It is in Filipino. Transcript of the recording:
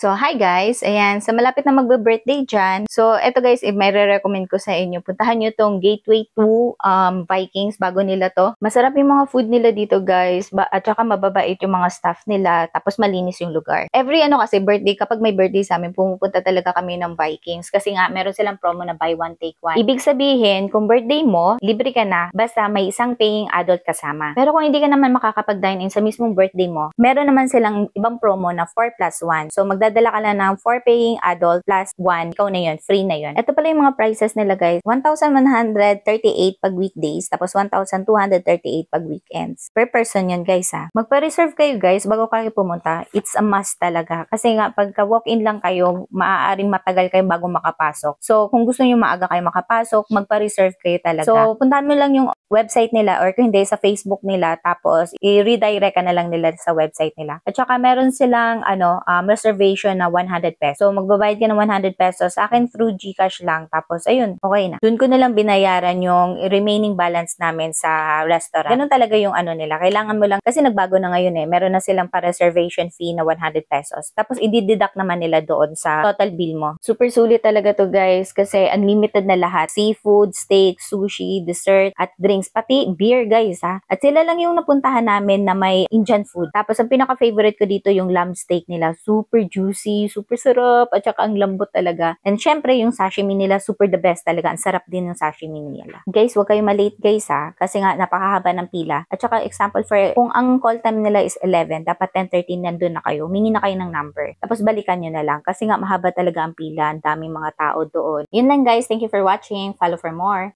So, hi guys! Ayan, sa malapit na magbe-birthday dyan. So, eto guys, may re-recommend ko sa inyo. Puntahan nyo tong Gateway 2 Vikings, bago nila to. Masarap yung mga food nila dito guys, at saka mababait yung mga staff nila, tapos malinis yung lugar. Every kasi birthday, kapag may birthday sa amin, pumupunta talaga kami ng Vikings. Kasi nga, meron silang promo na buy one, take one. Ibig sabihin, kung birthday mo, libre ka na, basta may isang paying adult kasama. Pero kung hindi ka naman makakapag-dine in sa mismong birthday mo, meron naman silang ibang promo na 4 plus 1. So, magdadala ka na ng 4 paying adult plus 1, ikaw na yun, free na yun. Ito pala yung mga prices nila guys, 1,138 pag weekdays, tapos 1,238 pag weekends. Per person yun guys ha. Magpa-reserve kayo guys bago kayo pumunta. It's a must talaga. Kasi nga, pagka walk-in lang kayo, maaaring matagal kayo bago makapasok. So, kung gusto nyo maaga kayo makapasok, magpa-reserve kayo talaga. So, puntahan mo lang yung website nila or kung hindi sa Facebook nila, tapos i-redirect ka na lang nila sa website nila. At saka meron silang reservation na 100 pesos. So magbabayad ka ng 100 pesos sa akin through GCash lang, tapos ayun, okay na. Doon ko na lang binayaran yung remaining balance namin sa restaurant. Ganun talaga yung nila. Kailangan mo lang, kasi nagbago na ngayon meron na silang pa-reservation fee na 100 pesos. Tapos i-deduct naman nila doon sa total bill mo. Super sulit talaga to guys kasi unlimited na lahat. Seafood, steak, sushi, dessert, at drinks, pati beer guys ha. At sila lang yung napuntahan namin na may Indian food. Tapos ang pinaka-favorite ko dito yung lamb steak nila. Super juicy, super sarap, at saka ang lambot talaga. And syempre yung sashimi nila, super the best talaga. Ang sarap din ng sashimi nila. Guys, huwag kayo malate guys ha. Kasi nga napakahaba ng pila. At saka example for, kung ang call time nila is 11, dapat 10:13 nandun na kayo. Humingi na kayo ng number. Tapos balikan nyo na lang. Kasi nga mahaba talaga ang pila. Ang daming mga tao doon. Yun lang guys. Thank you for watching. Follow for more.